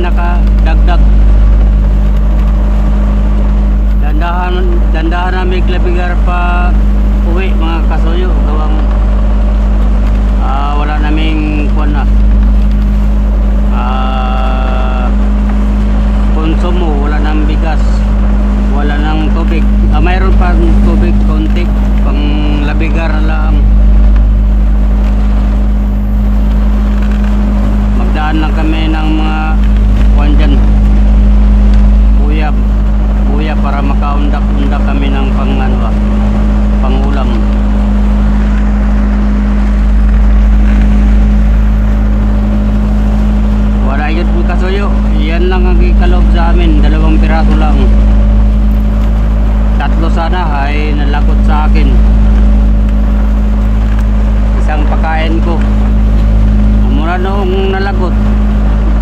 nakadagdag. Dandahan na may klabigar pa uwi mga kasuyo. Gawang wala naming kuwan na. Konsumo, wala nang bigas, wala nang tubig. Mayroon pa tubig konti pang labigar lang. Magdaan lang kami ng mga kuwan dyan, buya para makaundak-undak kami ng pangulam. Wala yun po kasuyo. Yan lang ang ikalob sa amin. 2 piraso lang. 3 sana ay nalagot sa akin. Isang pakain ko. Mula noong nalagot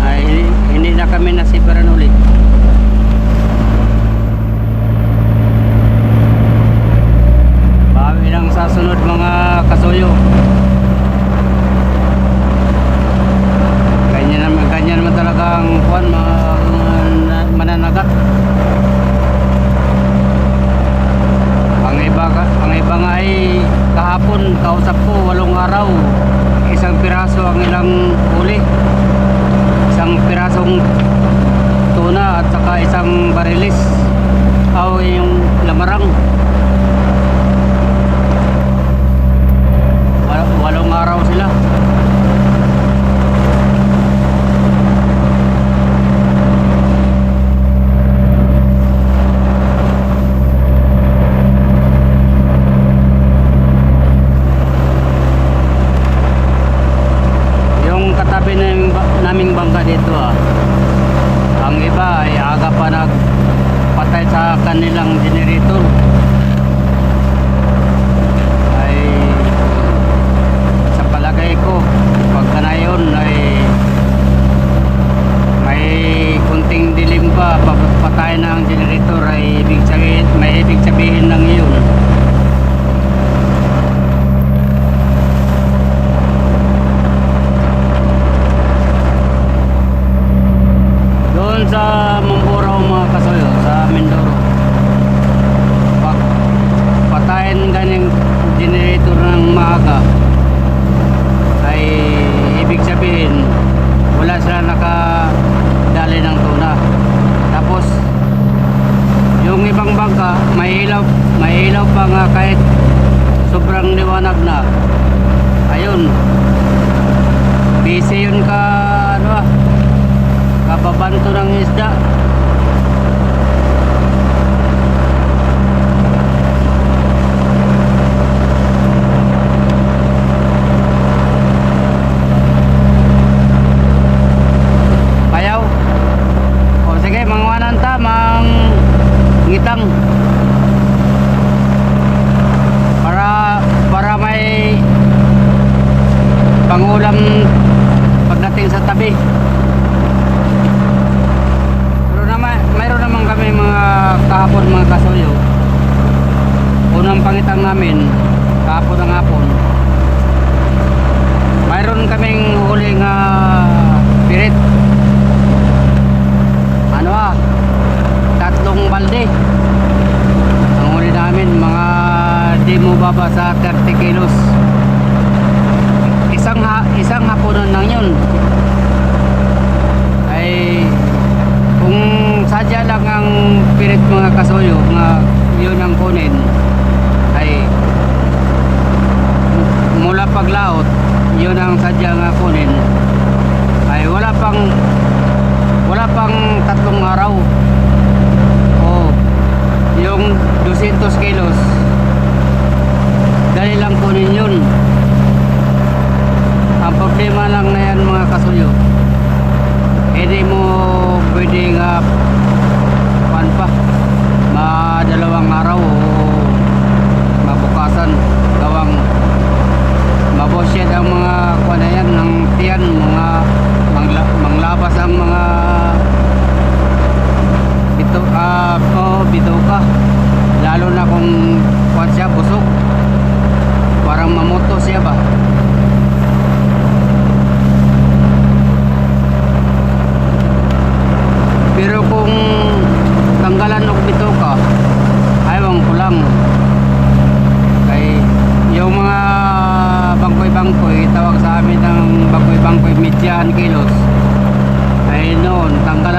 ay hindi na kami nasiparan ulit. Bawi lang sa sunod mga kasuyo. Ganyan naman talaga ang kuwan, mananagat. Ang iba nga ay kahapon kausap ko 8 araw. 1 piraso ang ilang huli. 1 pirasong tuna at saka 1 barilis. Yung lamarang. 8 araw sila. Katabi naming bangka dito ang iba ay aga pa nagpatay sa kanilang generator. Ay sa palagay ko pagka na yun ay may kunting dilim pa, patay na ang generator, ay may ibig sabihin ng iyon. Sa Mamburao mga kasuyo, sa Mindoro, pag patayin ganing generator ng maaga ay ibig sabihin wala sila nakadali ng tuna. Tapos yung ibang bangka may ilaw pa nga kahit sobrang liwanag na. Ayun, busy yun kababanto ng isda. Payaw. O sige, mangwanan ta, ngitang. Para may pangulam pagdating sa tabi. Mayroon naman kami mga kahapon mga kasuyo. Unang pangitang namin kahapon ng hapon, mayroon kaming huling pirit. 3 balde ang huli namin, mga di mo baba sa 30 kilos. Isang haponan lang yun. Ay kung sadya lang ang pirit mga kasuyo nga yun ang kunin, ay mula paglaot yun ang sadya nga kunin, ay wala pang 3 araw o yung 200 kilos dali lang kunin yun. Ang problema lang na yan mga kasuyo, hindi mo pwedeng dalawang araw o mabukasan gawang mabosyed ang mga kuwan na yan ng tiyan, mga manglabas ang mga bituka, lalo na kung kuwan siya busog, parang mamoto siya ba.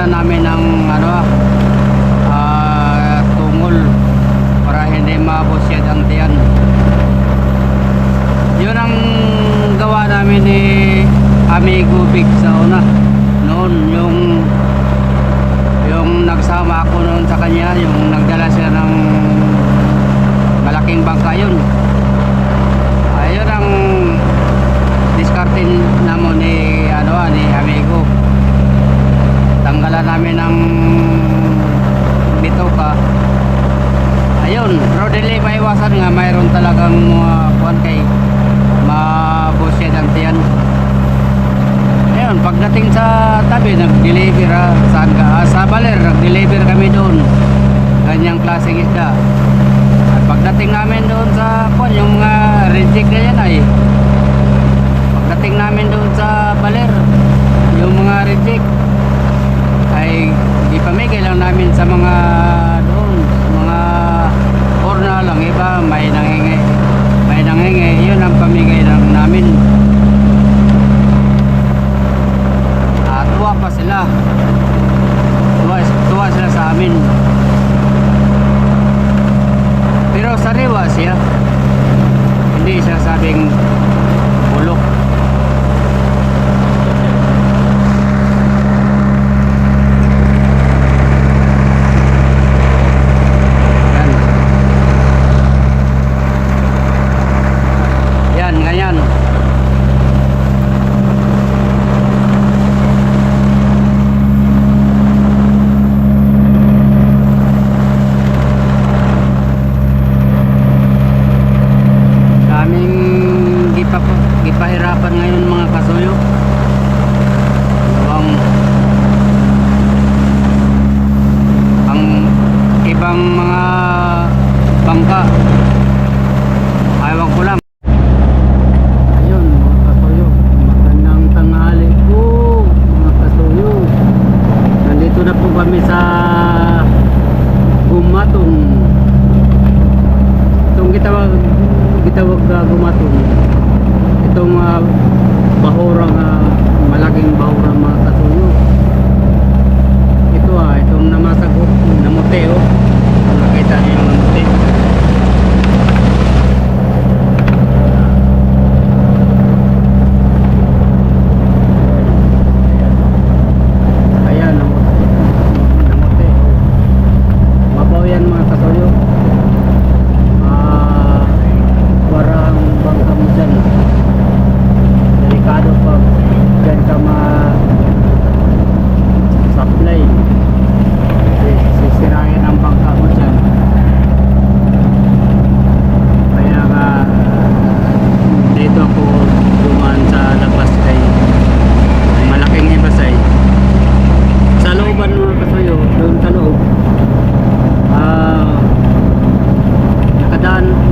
tanggalan namin ng tungol para hindi mabusyad ang tiyan. Yun ang gawa namin ni Amigo Big sa una. Noon yung nagsama ako noon sa kanya, yung nagdala siya ng malaking bangka yun. Ayun ang diskartin naman ni Amigo. Tanggalan namin ng bituka. Ayun, pero dili maiwasan nga mayroon talagang kuwan kay mabusyad ang tiyan. Ayun, pagdating sa tabi nag-deliver sa Baler, nag-deliver kami doon. Ganyang klaseng isda. At pagdating namin doon sa kuwan, yung mga reject na yan ay pagdating namin doon sa Baler, yung mga reject ay ipamigay lang namin sa mga doon, mga orna lang. Iba may nangingi, yun ang pamigay lang namin. At tuwa pa sila, tuwa sila sa amin, pero sariwa siya, hindi siya sabing bulok. Ganyan. Daming gipahirapan ngayon mga kasuyo. Ang ibang mga bangka, ayaw ko lang. Na po kami sa Gumatong. Itong gitawag Gumatong. Itong bahurang malaking bahurang mga kasuyo. Ito itong namasagok, namuti nakita niyo yung namuti.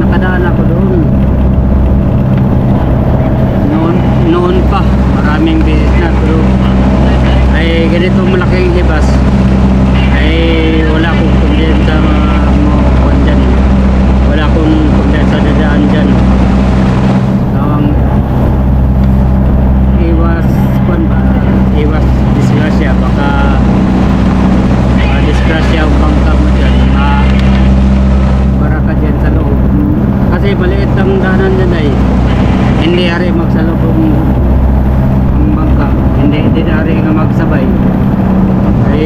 Nakadaan ako doon noon pa, maraming beses na, pero ay ganito malaking hibas ay wala akong kumpiyansa wala akong kumpiyansa dadaan dyan. Iwas disgrasya, baka disgrasya ang bangka mo dyan, para ka dyan sa loob kasi maliit ang daanan dyan ay hindi ari magsalubong ang bangka, hindi ari nga magsabay ay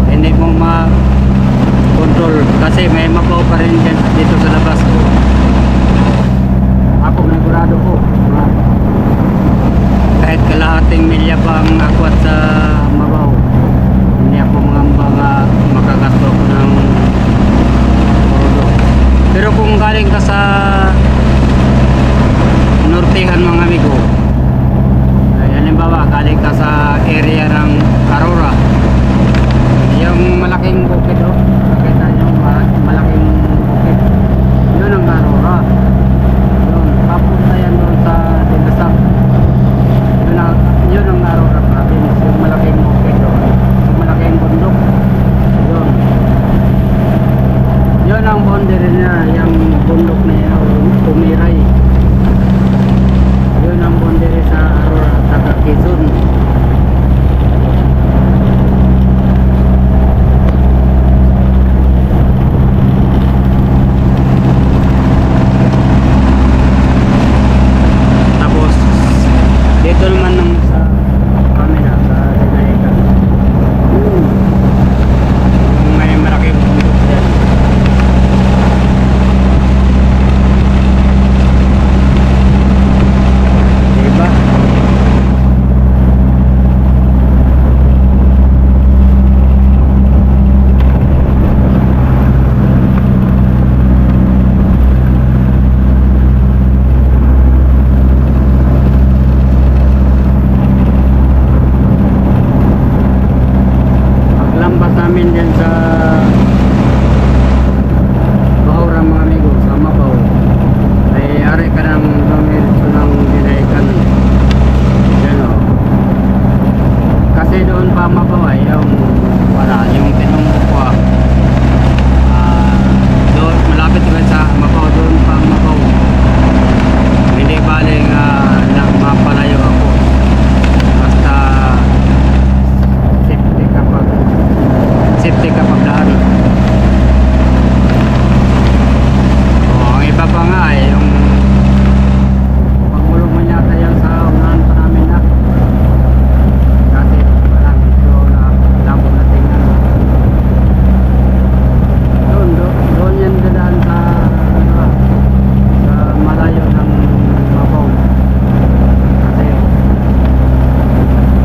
hindi mo ma-control kasi may mabaw pa rin dyan dito sa labas ko. Ako nagurado ko kahit kalahating milya pa ang akwat sa mabaw, hindi ako mangamba makagasto ko ng rodo. Pero kung galing ka sa nortehan mga amigo, ay halimbawa galing ka sa area ng Aurora, yung malaking bukid nakita yung malaking bukid, yun ang Aurora. Yun, papunta yan doon sa Dilasag. Yun ang Aurora province, yung malaking bukid doon, yung malaking bundok. Yun ang boundary niya, yung bundok na yun, Tumiray. Yun ang boundary sa Aurora, taga Quezon. Tapos dito naman ng sa camera sa Dinaica, may malaking bundok dyan. Diba? Paglambas namin dyan sa Bahura mga amigo, sa Mabaw, ay ari ka ng dumiritso ng Dinaican. Yan o. Kasi doon pa Mabaw ay yung wala, yung tinumbok ko doon, malapit ba sa Mabaw, doon pa Mabaw. Hindi baling mapalayo ako. Basta safety kapag daan. Ang iba pa nga yung pagulong mo yata yan sa unahan pa namin na kasi parang ito na labog na tingnan. Doon yan dadaan sa malayo ng Mabaw. Kasi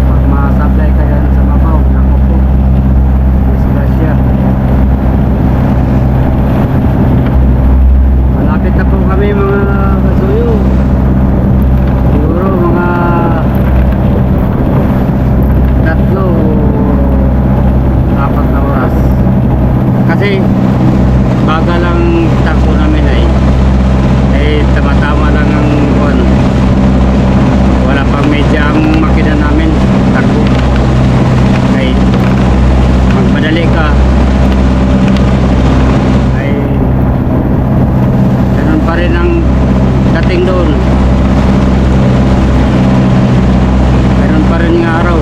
pag ma-supply ka yan sa Mabaw, naku po, disgrasya. Malapit na po kami mga kasuyo. Siguro mga 3 o 4 na oras. Kasi baga lang takbo namin ay tama-tama lang ang buwan. Wala pang medya ang makina namin takbo. Ay magmadali ka ay ganun pa rin ang dating doon. Ganun pa rin nga araw.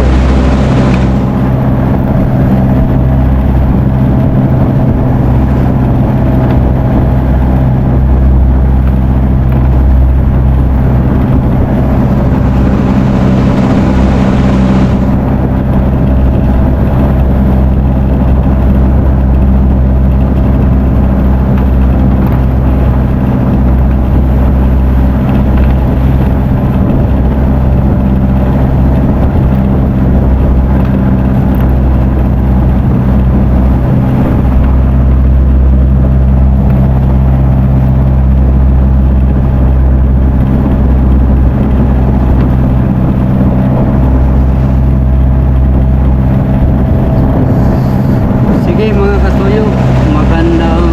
Sige mga kasuyo, magandang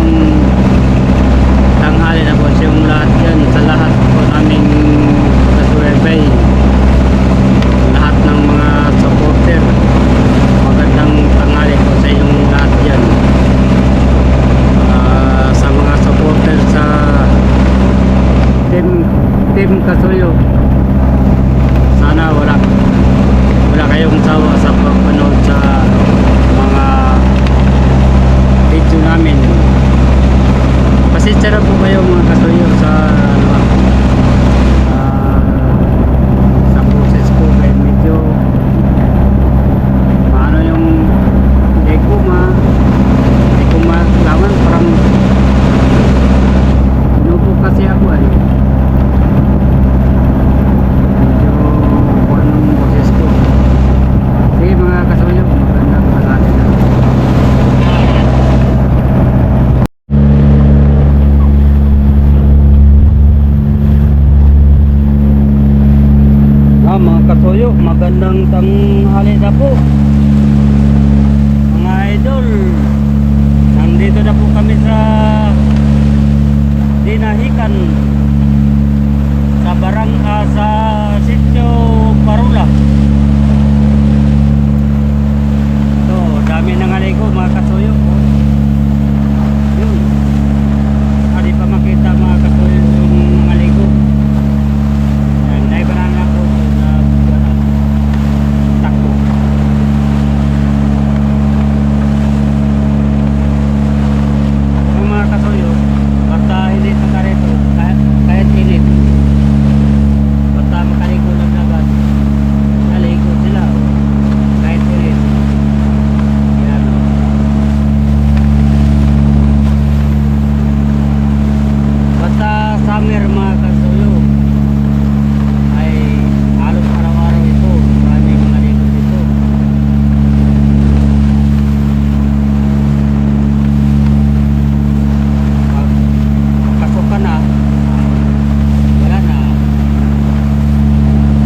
tanghali na po sa lahat yan, sa lahat po naming kasuybay, lahat ng mga supporter. Magandang tanghali po sa inyong lahat yan. Sa mga supporter sa team kasuyo, sana wala kayong sawa sa pagpanood sa mga video namin. Pasensya na po kayo mga kasuyo sa na po mga idol, nandito na po kami sa Dinahican sa sa Sitio Parula. So dami nang aligo mga kasuyo. Yun, hindi pa makita mga kasuyo yung mga aligo. Yan, naibaran na po sa takbo. Yung mga kasuyo, basta hindi nakarito, kahit init, basta makaligo lang naman, naligo sila kahit init. Yan, o. Basta summer mga kasuyo ay halos araw-araw ito, maraming mga ligo dito. Pasok ka na, wala na,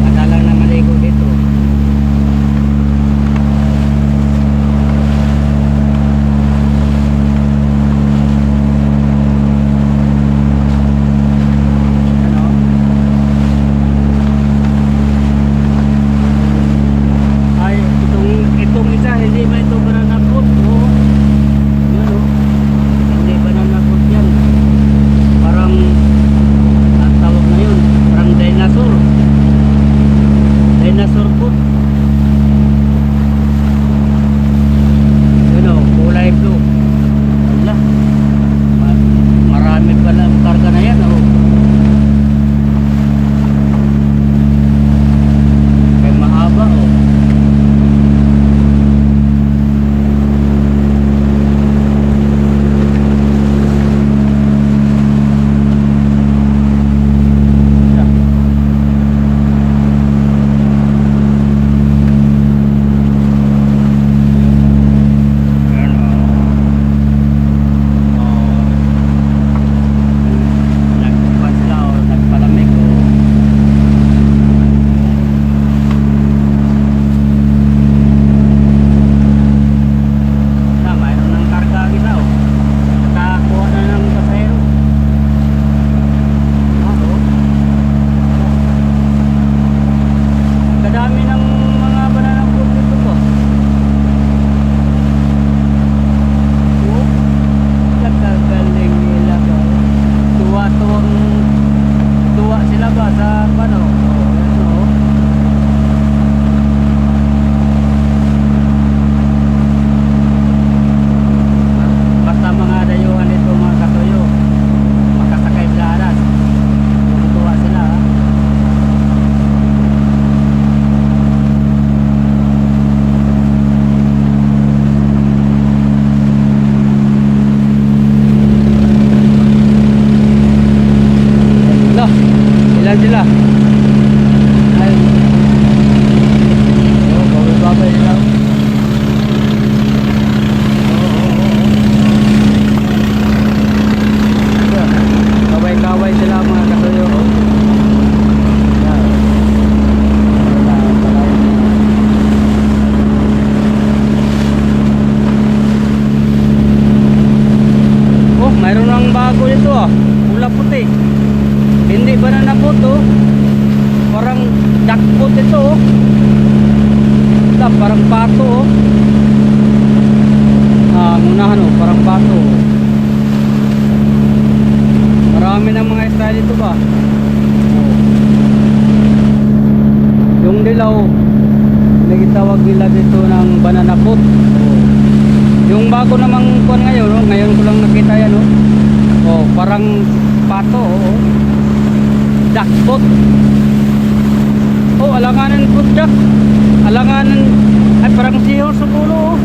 madalang na maligo dito. Ano? Ay, itong isa, hindi ba ito banana fruit? Oo. Yun, o. Hindi banana fruit yan. Parang, ang tawag na yun, parang dinosaur. Dinosaur food. Yun, o, kulay blue. Wala. Marami pala ang karga na yan, o. Kaya mahaba, o. Yan, o. Nagpas sila, o. Nagpalamig, o. Na, mayroon ng karga kita, o. Nakakuha na ng pasahero. Oo. Kadami ng mga banana fruit dito po. Oo. Nagkagaling nila ba? Tuwa sila ba sa ano? Oo, yan, oo. Basta mga dayuhan dito mga katuyo, makasakay sa alas. Tuwa sila, ha? Lah, ilan sila? Ay. Oh, babay-babay sila. Kaway-kaway sila mga katuyo. Yan. Oh, mayroon ng bago dito, ah. Pula puti. Hindi banana fruit, oh. Parang jackpot ito, oh. Ito, parang pato, oh. Ang unahan, oh, parang pato, oh. Marami ng mga style ito ba? Oh. Yung dilaw, nagitawag nila dito ng banana fruit. Oh. Yung bago namang kuwan ngayon, oh. Ngayon ko lang nakita yan, oh. Oh, parang pato, oh. Jackpot. Oh, alanganan fruit jack. Alanganan, ay parang seahorse ang ulo, oh.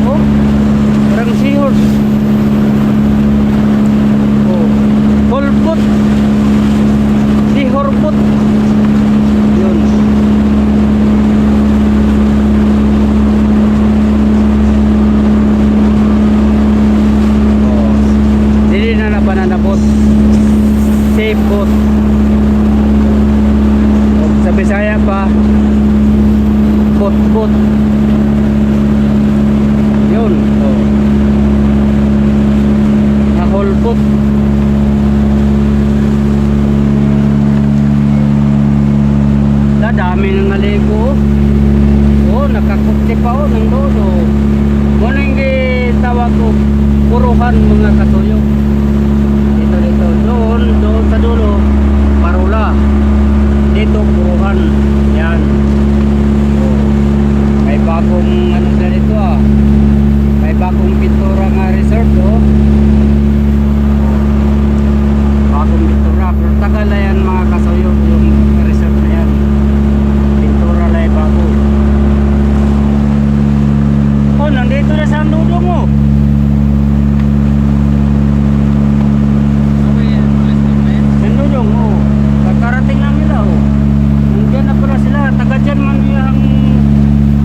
Oh, parang seahorse. Oh, full foot. Seahorse foot. Yun. Oh, dili na banana boat. Safe boat. Sa Bisaya pa, boat Yun, oh. Naholpot. Dami ng naligo. Oh, nakakukti pa oh ng dodo. Muna yung tawag ko, puruhan mga katuyo. Dito. Doon sa dulo, parula. Dito, puruhan. Yan. Oh. May bagong ano na dito ah. May bagong pintura nga resort oh. Bagong pintura. Pero tagal na yan mga kasuyo yung resort na yan. Pintura na yung bago. Oh, nandito na sa dudong mo. Nandudong oh. Kakarating lang nila oh. Nandiyan na pala sila. Taga dyan man yung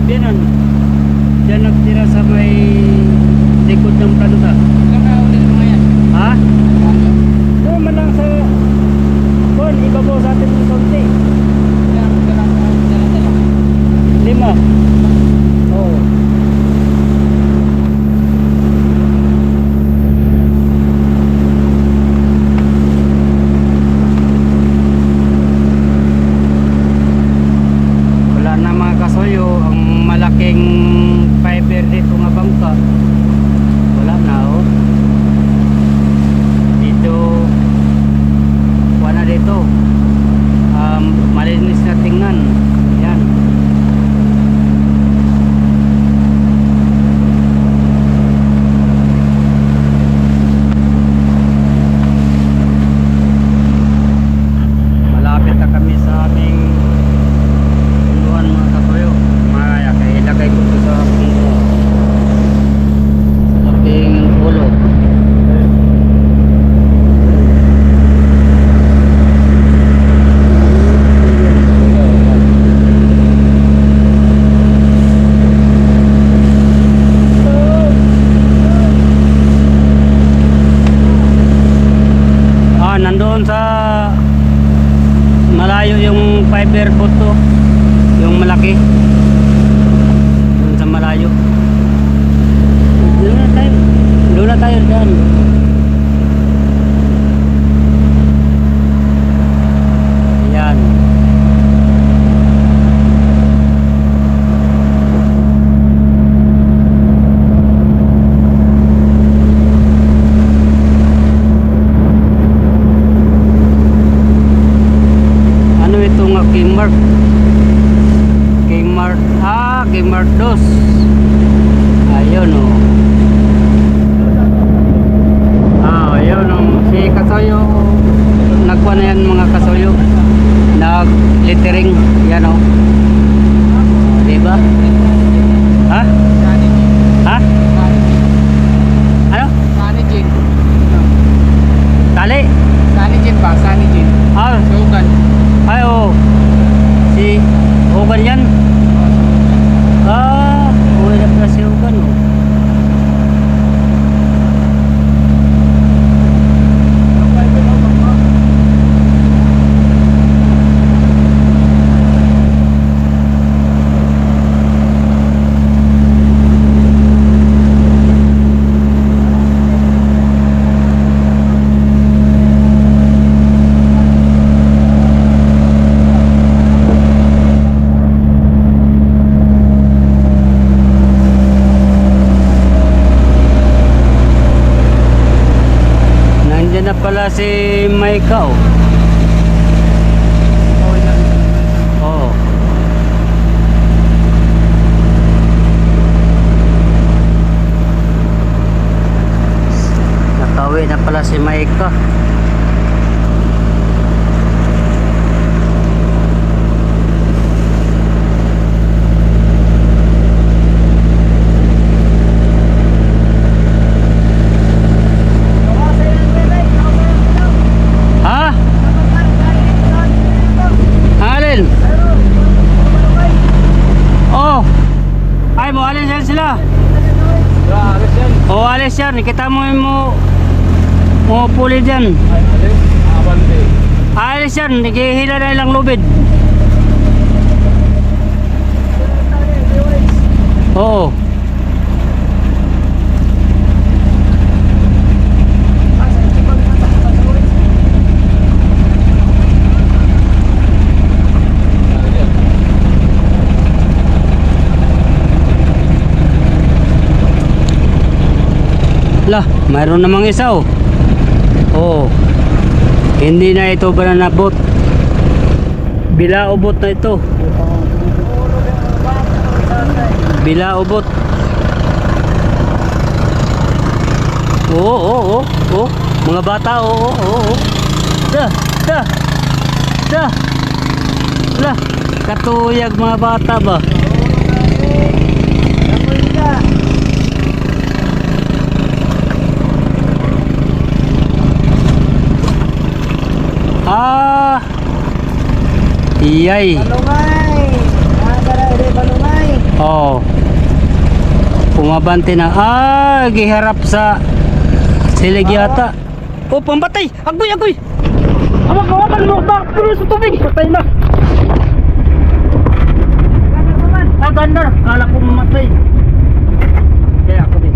binan. Diyan nagtira sa may likod ng planta. Ilang na ulit mga yan? Ha? Doon man lang sa Bon, ibabaw sa atin ng konti. Ilang dala-dala? 5. Oo. Wala na mga kasuyo. Ang malaking fiber dito nga bangka. Wala na oh. Dito wala dito. Malinis na tingnan. Yan. Malapit na kami sa aming punuan mga katuyo. Maya, kaya ilagay ko ito sa aking ulo. Nandoon sa malayo yung fiber boat to, yung malaki doon sa malayo. Doon na tayo dyan. Yan. Kmart. Kmart 2. Ayun oh. Ayun oh. Si Kasoyo nagkuha na yan mga Kasoyo. Nag-littering. Yan oh. Diba? Ha? Ha? Ano? Sanijin. Tali? Sanijin pa, Sanijin. Sugan. Ay oh. Si Ogan yan. Uwi na pala si Ogan oh. Nandiyan na pala si Maika oh. Oo. Nakauwi na pala si Maika. Alis yan sila. Alis yan. O alis yan. Kita mo mo puli dyan. Alis? Abante. Alis yan. Naghihila na ilang lubid. Oo. Lah, mayroon namang isa oh. Oo. Hindi na ito banana boat. Bilao boat na ito. Bilao boat. Oo, oo, oo, oo. Mga bata, oo, oo, oo. Da, da, da. Lah, katuyag mga bata ba? Ah. Iyay. Balungay! Nakagara rin balungay! Oh. Pumabante na. Ah, giharap sa silig yata. Oh, pambatay. Agoy, agoy. Awak, awakan mo. Bak, pero sa tubig. Patay na. Ah, ganda. Kala ko mamatay. Kaya ako din.